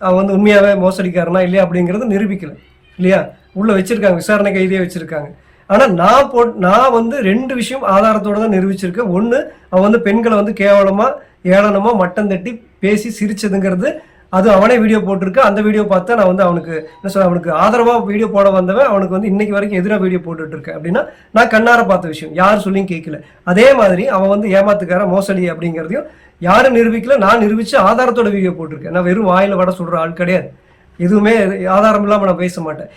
அவன் வந்து உண்மையாகவே மோசடிக்காரனா இல்லையா அப்படிங்கிறது நிரூபிக்கலை இல்லையா? உள்ளே வச்சுருக்காங்க, விசாரணை கைதியே வச்சுருக்காங்க. ஆனால் நான் வந்து 2 விஷயம் ஆதாரத்தோடு தான் நிரூபிச்சிருக்கேன். ஒன்று, அவன் வந்து பெண்களை வந்து கேவலமாக ஏளனமாக மட்டம் தட்டி பேசி சிரிச்சதுங்கிறது அது அவனே வீடியோ போட்டிருக்கு. அந்த வீடியோ பார்த்தா நான் வந்து அவனுக்கு என்ன சொல்ல, அவனுக்கு ஆதரவாக வீடியோ போட வந்தவன் அவனுக்கு வந்து இன்னைக்கு வரைக்கும் எதிராக வீடியோ போட்டுட்டு இருக்கேன் அப்படின்னா நான் கண்ணார பார்த்த விஷயம், யார் சொல்லியும் கேட்கல. அதே மாதிரி அவன் வந்து ஏமாத்துக்கார மோசடி அப்படிங்கிறதையும் யாரும் நிரூபிக்கல, நான் நிரூபிச்சு ஆதாரத்தோட வீடியோ போட்டிருக்கேன். நான் வெறும் வாயில வட சொல்ற ஆள் கிடையாது. எதுவுமே ஆதாரம் இல்லாமல் நான் பேச மாட்டேன்.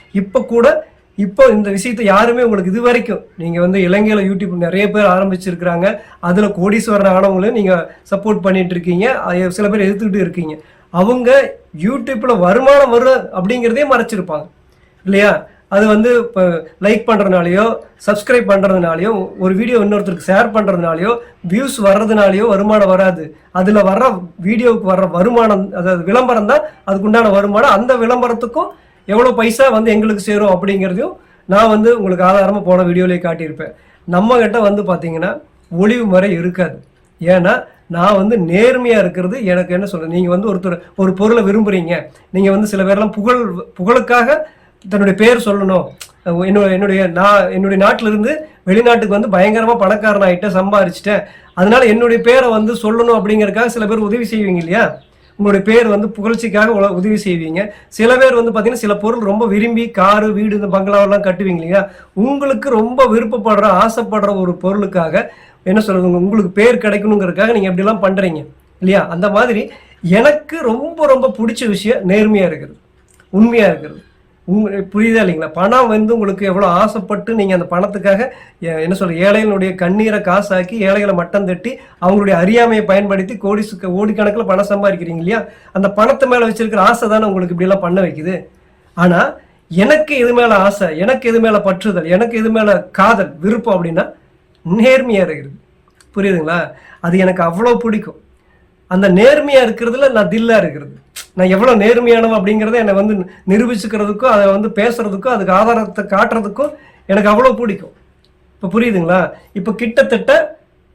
இப்போ இந்த விஷயத்தை யாருமே உங்களுக்கு இது வரைக்கும் நீங்கள் வந்து இலங்கையில் யூடியூப் நிறைய பேர் ஆரம்பிச்சிருக்கிறாங்க, அதில் கோடீஸ்வரன் ஆனவங்களையும் நீங்கள் சப்போர்ட் பண்ணிட்டு இருக்கீங்க, சில பேர் எதிர்த்துக்கிட்டு இருக்கீங்க. அவங்க யூடியூப்பில் வருமானம் வரும் அப்படிங்கிறதே மறைச்சிருப்பாங்க இல்லையா? அது வந்து இப்போ லைக் பண்ணுறதுனாலையோ சப்ஸ்கிரைப் பண்ணுறதுனாலையோ ஒரு வீடியோ இன்னொருத்தருக்கு ஷேர் பண்ணுறதுனாலையோ வியூஸ் வர்றதுனாலையோ வருமானம் வராது. அதில் வர்ற வீடியோவுக்கு வர்ற வருமானம், அதாவது விளம்பரம் தான் அதுக்குண்டான வருமானம். அந்த விளம்பரத்துக்கும் எவ்வளோ பைசா வந்து எங்களுக்கு சேரும் அப்படிங்கிறதையும் நான் வந்து உங்களுக்கு ஆதாரமாக போன வீடியோலேயே காட்டியிருப்பேன். நம்ம கிட்ட வந்து பார்த்தீங்கன்னா ஒளிவு முறை இருக்காது. ஏன்னா நான் வந்து நேர்மையாக இருக்கிறது எனக்கு என்ன சொல்கிறது, நீங்கள் வந்து ஒரு பொருளை விரும்புகிறீங்க, நீங்கள் வந்து சில பேர்லாம் புகழுக்காக தன்னுடைய பேர் சொல்லணும், என்னுடைய நாட்டிலிருந்து வெளிநாட்டுக்கு வந்து பயங்கரமாக பணக்காரன் ஆகிட்டேன், சம்பாரிச்சிட்டேன், அதனால என்னுடைய பேரை வந்து சொல்லணும் அப்படிங்கிறதுக்காக சில பேர் உதவி செய்வீங்க இல்லையா? உங்களுடைய பேர் வந்து புகழ்ச்சிக்காக உதவி செய்வீங்க. சில பேர் வந்து பார்த்தீங்கன்னா சில பொருள் ரொம்ப விரும்பி காரு வீடு இந்த பங்களாவெல்லாம் கட்டுவீங்க இல்லையா? உங்களுக்கு ரொம்ப விருப்பப்படுற ஆசைப்படுற ஒரு பொருளுக்காக என்ன சொல்றது, உங்களுக்கு பேர் கிடைக்கணுங்கிறதுக்காக நீங்கள் எப்படிலாம் பண்ணுறீங்க இல்லையா? அந்த மாதிரி எனக்கு ரொம்ப ரொம்ப பிடிச்ச விஷயம் நேர்மையாக இருக்கிறது, உண்மையாக இருக்கிறது. புரியுதா இல்லைங்களா? பணம் வந்து உங்களுக்கு எவ்வளோ ஆசைப்பட்டு நீங்கள் அந்த பணத்துக்காக என்ன சொல்ற ஏழைகளுடைய கண்ணீரை காசாக்கி ஏழைகளை மட்டம் தட்டி அவங்களுடைய அறியாமையை பயன்படுத்தி கோடிக்கணக்கில் பணம் சம்பாதிக்கிறீங்க இல்லையா? அந்த பணத்து மேலே வச்சிருக்கிற ஆசை தானே உங்களுக்கு இப்படிலாம் பண்ண வைக்குது. ஆனால் எனக்கு எது மேலே ஆசை, எனக்கு எது மேலே பற்றுதல், எனக்கு எது மேலே காதல் விருப்பம் அப்படின்னா நேர்மையாக இருக்கிறது. புரியுதுங்களா? அது எனக்கு அவ்வளோ பிடிக்கும். அந்த நேர்மையாக இருக்கிறதுல நான் தில்லா இருக்கிறது. நான் எவ்வளோ நேர்மையானவன் அப்படிங்கிறத என்னை வந்து நிரூபிச்சுக்கிறதுக்கும் அதை வந்து பேசுறதுக்கும் அதுக்கு ஆதாரத்தை காட்டுறதுக்கும் எனக்கு அவ்வளோ பிடிக்கும். இப்போ புரியுதுங்களா? இப்போ கிட்டத்தட்ட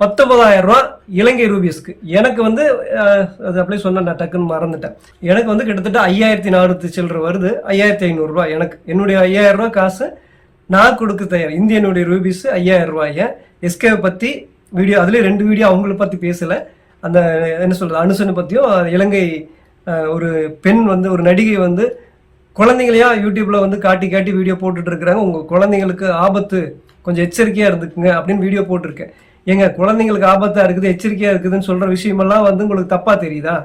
19,000 ரூபா இலங்கை ரூபீஸ்க்கு எனக்கு வந்து அது அப்படியே சொன்ன நான் டக்குன்னு மறந்துட்டேன். எனக்கு வந்து கிட்டத்தட்ட 5,400 சில்லற வருது, 5,500 ரூபா எனக்கு. என்னுடைய 5,000 ரூபா காசு நான் கொடுக்க தயார். இந்தியனுடைய ரூபீஸ் 5,000 ரூபாயை எஸ்கேவை பற்றி வீடியோ, அதுலேயே 2 வீடியோ அவங்கள பற்றி பேசலை. அந்த என்ன சொல்கிறது அனுசனை பற்றியும் இலங்கை ஒரு பெண் வந்து ஒரு நடிகை வந்து குழந்தைங்களையா யூடியூப்ல வந்து காட்டி வீடியோ போட்டுட்டு இருக்கிறாங்க, உங்கள் குழந்தைங்களுக்கு ஆபத்து, கொஞ்சம் எச்சரிக்கையாக இருந்துக்குங்க அப்படின்னு வீடியோ போட்டிருக்கேன். எங்க குழந்தைங்களுக்கு ஆபத்தாக இருக்குது எச்சரிக்கையாக இருக்குதுன்னு சொல்கிற விஷயமெல்லாம் வந்து உங்களுக்கு தப்பாக தெரியுதா?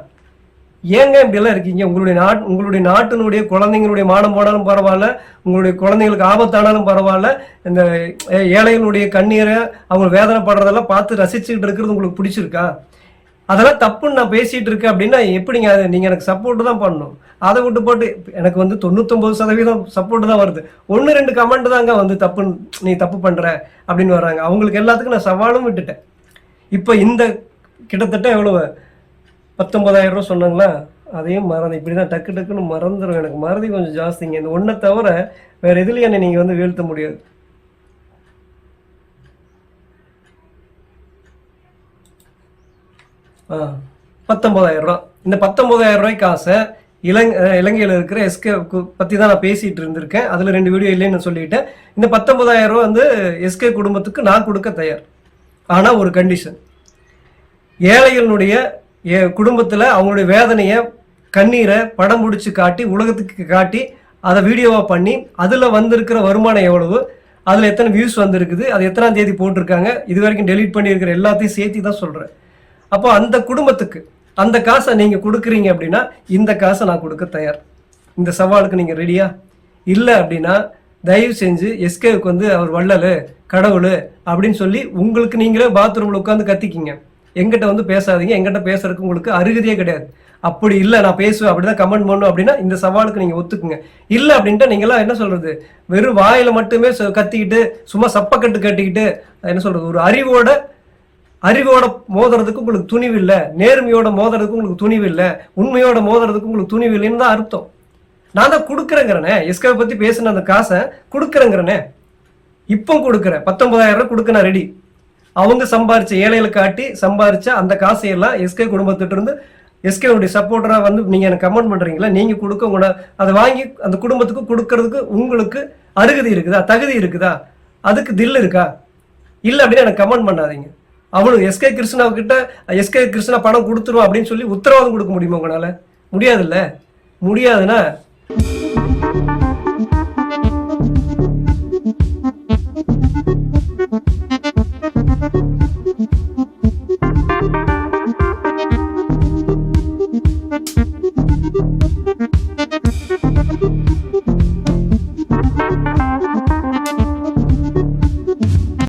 ஏங்க இப்படியெல்லாம் இருக்கீங்க? உங்களுடைய நாட்டினுடைய குழந்தைங்களுடைய மானம் போனாலும் பரவாயில்ல, உங்களுடைய குழந்தைங்களுக்கு ஆபத்தானாலும் பரவாயில்ல, இந்த ஏழைகளுடைய கண்ணீரை அவங்க வேதனைப்படுறதெல்லாம் பார்த்து ரசிச்சுக்கிட்டு இருக்கிறது உங்களுக்கு பிடிச்சிருக்கா? அதெல்லாம் தப்புன்னு நான் பேசிட்டு இருக்கேன் அப்படின்னா எப்படிங்க? நீங்க எனக்கு சப்போர்ட் தான் பண்ணணும். அதை விட்டு போட்டு எனக்கு வந்து 99% சப்போர்ட் தான் வருது. 1-2 கமெண்ட் தாங்க வந்து தப்பு, நீ தப்பு பண்ற அப்படின்னு வர்றாங்க. அவங்களுக்கு எல்லாத்துக்கும் நான் சவாலும் விட்டுட்டேன். இப்போ இந்த கிட்டத்தட்ட எவ்வளவு 19,000 ரூபா சொன்னாங்களா, அதையும் மறந்து இப்படிதான் டக்குன்னு மறந்துடும். எனக்கு மறதி கொஞ்சம் ஜாஸ்திங்க. இந்த ஒன்றை தவிர வேற எதுலையும் என்னை நீங்க வந்து வீழ்த்த முடியாது. ஆ 19,000 ரூபா. இந்த 19,000 ரூபாய் காசை இலங்கையில் இருக்கிற எஸ்கே பற்றி தான் நான் பேசிகிட்டு இருந்திருக்கேன். அதில் 2 வீடியோ இல்லைன்னு சொல்லிட்டேன். இந்த 19,000 ரூபா வந்து எஸ்கே குடும்பத்துக்கு நான் கொடுக்க தயார். ஆனால் ஒரு கண்டிஷன், ஏழைகளுடைய குடும்பத்தில் அவங்களுடைய வேதனையை கண்ணீரை படம் பிடிச்சி காட்டி உலகத்துக்கு காட்டி அதை வீடியோவாக பண்ணி அதில் வந்திருக்கிற வருமானம் எவ்வளவு, அதில் எத்தனை வியூஸ் வந்திருக்குது, அது எத்தனாம் தேதி போட்டிருக்காங்க, இது வரைக்கும் டெலீட் பண்ணியிருக்கிற எல்லாத்தையும் சேர்த்து தான் சொல்கிறேன். அப்போ அந்த குடும்பத்துக்கு அந்த காசை நீங்கள் கொடுக்குறீங்க அப்படின்னா இந்த காசை நான் கொடுக்க தயார். இந்த சவாலுக்கு நீங்கள் ரெடியா? இல்லை அப்படின்னா தயவு செஞ்சு எஸ்கேவுக்கு வந்து அவர் வள்ளல் கடவுள் அப்படின்னு சொல்லி உங்களுக்கு நீங்களே பாத்ரூமில் உட்காந்து கத்திக்கிங்க. எங்கிட்ட வந்து பேசாதீங்க, எங்கிட்ட பேசுறதுக்கு உங்களுக்கு அருகதையே கிடையாது. அப்படி இல்லை நான் பேசுவேன் அப்படிதான் கமெண்ட் பண்ணும் அப்படின்னா இந்த சவாலுக்கு நீங்கள் ஒத்துக்குங்க. இல்லை அப்படின்ட்டு நீங்களாம் என்ன சொல்கிறது, வெறும் வாயில் மட்டுமே கத்திக்கிட்டு சும்மா சப்பக்கட்டு கட்டிக்கிட்டு என்ன சொல்கிறது, ஒரு அறிவோட மோதுறதுக்கு உங்களுக்கு துணிவு இல்லை, நேர்மையோட மோதுறதுக்கு உங்களுக்கு துணிவு இல்லை, உண்மையோட மோதுறதுக்கு உங்களுக்கு துணிவு இல்லைன்னு தான் அர்த்தம். நான் தான் கொடுக்குறேங்கிறனே, எஸ்கேவை பற்றி பேசின அந்த காசை கொடுக்குறேங்கிறனே, இப்போ கொடுக்குறேன். 19,000 ரூபாய் கொடுக்க நான் ரெடி. அவங்க சம்பாரிச்ச ஏழைகளை காட்டி சம்பாரிச்ச அந்த காசையெல்லாம் எஸ்கே குடும்பத்திட்ட இருந்து எஸ்கேவுடைய சப்போர்ட்டரா வந்து நீங்க எனக்கு கமெண்ட் பண்றீங்களா, நீங்க கொடுக்க கூட அதை வாங்கி அந்த குடும்பத்துக்கு கொடுக்கறதுக்கு உங்களுக்கு அருகதை இருக்குதா, தகுதி இருக்குதா, அதுக்கு தில் இருக்கா? இல்லை அப்படின்னு எனக்கு கமெண்ட் பண்ணாதீங்க. அவனு எஸ்கே கிருஷ்ணா பணம் கொடுத்துருவோம் அப்படின்னு சொல்லி உத்தரவாதம் கொடுக்க முடியுமா உங்களால? முடியாதுல்ல? முடியாதுன்னா